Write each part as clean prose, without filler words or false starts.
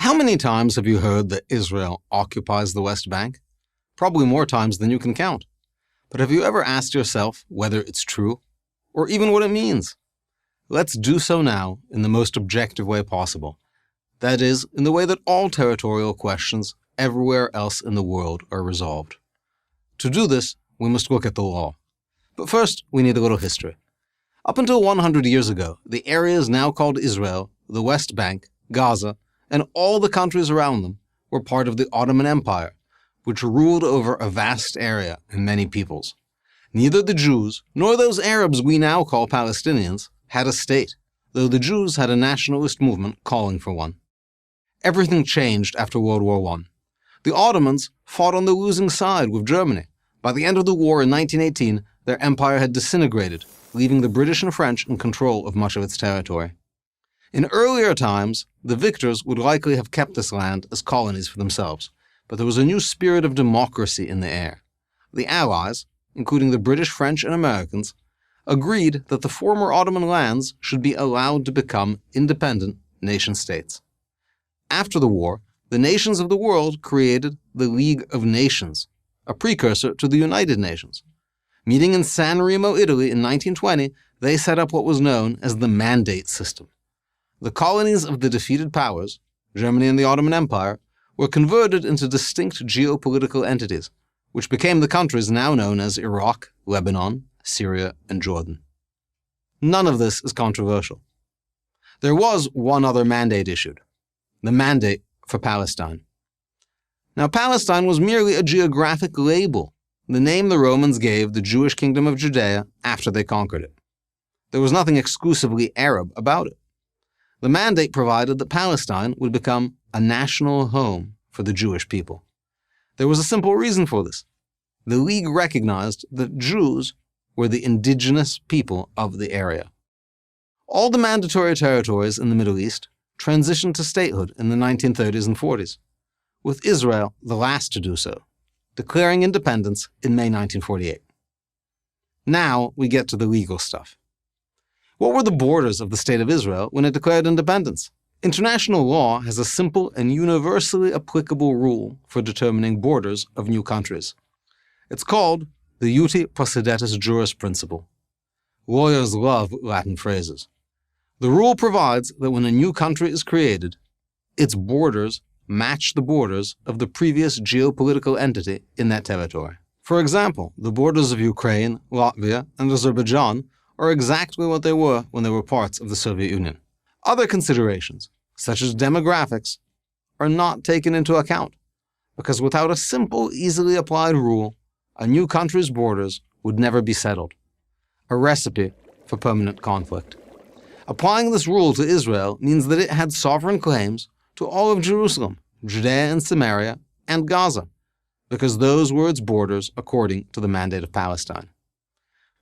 How many times have you heard that Israel occupies the West Bank? Probably more times than you can count. But have you ever asked yourself whether it's true, or even what it means? Let's do so now in the most objective way possible. That is, in the way that all territorial questions everywhere else in the world are resolved. To do this, we must look at the law. But first, we need a little history. Up until 100 years ago, the areas now called Israel, the West Bank, Gaza, and all the countries around them were part of the Ottoman Empire, which ruled over a vast area and many peoples. Neither the Jews nor those Arabs we now call Palestinians had a state, though the Jews had a nationalist movement calling for one. Everything changed after World War I. The Ottomans fought on the losing side with Germany. By the end of the war in 1918, their empire had disintegrated, leaving the British and French in control of much of its territory. In earlier times, the victors would likely have kept this land as colonies for themselves, but there was a new spirit of democracy in the air. The Allies, including the British, French, and Americans, agreed that the former Ottoman lands should be allowed to become independent nation-states. After the war, the nations of the world created the League of Nations, a precursor to the United Nations. Meeting in San Remo, Italy in 1920, they set up what was known as the Mandate System. The colonies of the defeated powers, Germany and the Ottoman Empire, were converted into distinct geopolitical entities, which became the countries now known as Iraq, Lebanon, Syria, and Jordan. None of this is controversial. There was one other mandate issued, the Mandate for Palestine. Now, Palestine was merely a geographic label, the name the Romans gave the Jewish kingdom of Judea after they conquered it. There was nothing exclusively Arab about it. The mandate provided that Palestine would become a national home for the Jewish people. There was a simple reason for this. The League recognized that Jews were the indigenous people of the area. All the mandatory territories in the Middle East transitioned to statehood in the 1930s and 40s, with Israel the last to do so, declaring independence in May 1948. Now we get to the legal stuff. What were the borders of the State of Israel when it declared independence? International law has a simple and universally applicable rule for determining borders of new countries. It's called the Uti Possidetis Juris principle. Lawyers love Latin phrases. The rule provides that when a new country is created, its borders match the borders of the previous geopolitical entity in that territory. For example, the borders of Ukraine, Latvia, and Azerbaijan are exactly what they were when they were parts of the Soviet Union. Other considerations, such as demographics, are not taken into account, because without a simple, easily applied rule, a new country's borders would never be settled. A recipe for permanent conflict. Applying this rule to Israel means that it had sovereign claims to all of Jerusalem, Judea and Samaria, and Gaza, because those were its borders according to the Mandate of Palestine.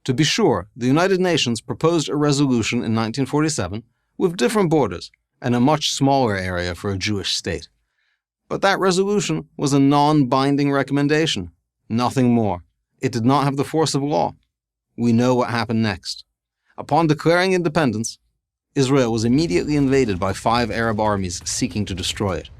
To be sure, the United Nations proposed a resolution in 1947 with different borders and a much smaller area for a Jewish state. But that resolution was a non-binding recommendation, nothing more. It did not have the force of law. We know what happened next. Upon declaring independence, Israel was immediately invaded by 5 Arab armies seeking to destroy it.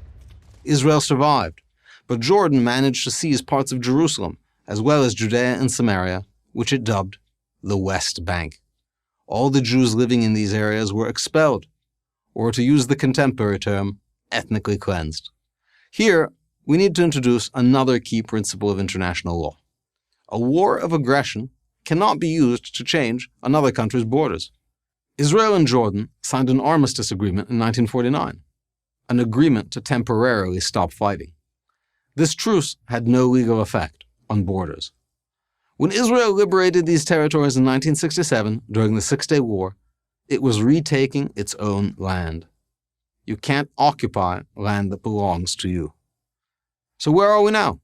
Israel survived, but Jordan managed to seize parts of Jerusalem, as well as Judea and Samaria, which it dubbed the West Bank. All the Jews living in these areas were expelled, or to use the contemporary term, ethnically cleansed. Here, we need to introduce another key principle of international law. A war of aggression cannot be used to change another country's borders. Israel and Jordan signed an armistice agreement in 1949, an agreement to temporarily stop fighting. This truce had no legal effect on borders. When Israel liberated these territories in 1967 during the Six-Day War, it was retaking its own land. You can't occupy land that belongs to you. So where are we now?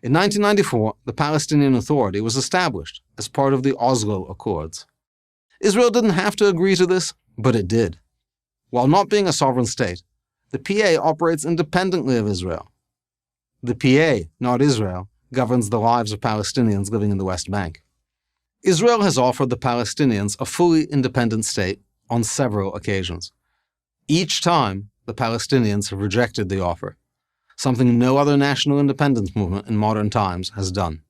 In 1994, the Palestinian Authority was established as part of the Oslo Accords. Israel didn't have to agree to this, but it did. While not being a sovereign state, the PA operates independently of Israel. The PA, not Israel, governs the lives of Palestinians living in the West Bank. Israel has offered the Palestinians a fully independent state on several occasions. Each time, the Palestinians have rejected the offer, something no other national independence movement in modern times has done.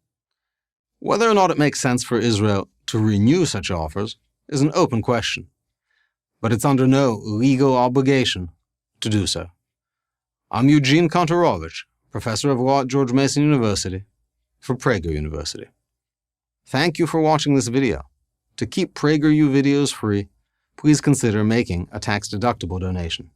Whether or not it makes sense for Israel to renew such offers is an open question, but it's under no legal obligation to do so. I'm Eugene Kontorovich, professor of law at George Mason University, for Prager University. Thank you for watching this video. To keep PragerU videos free, please consider making a tax-deductible donation.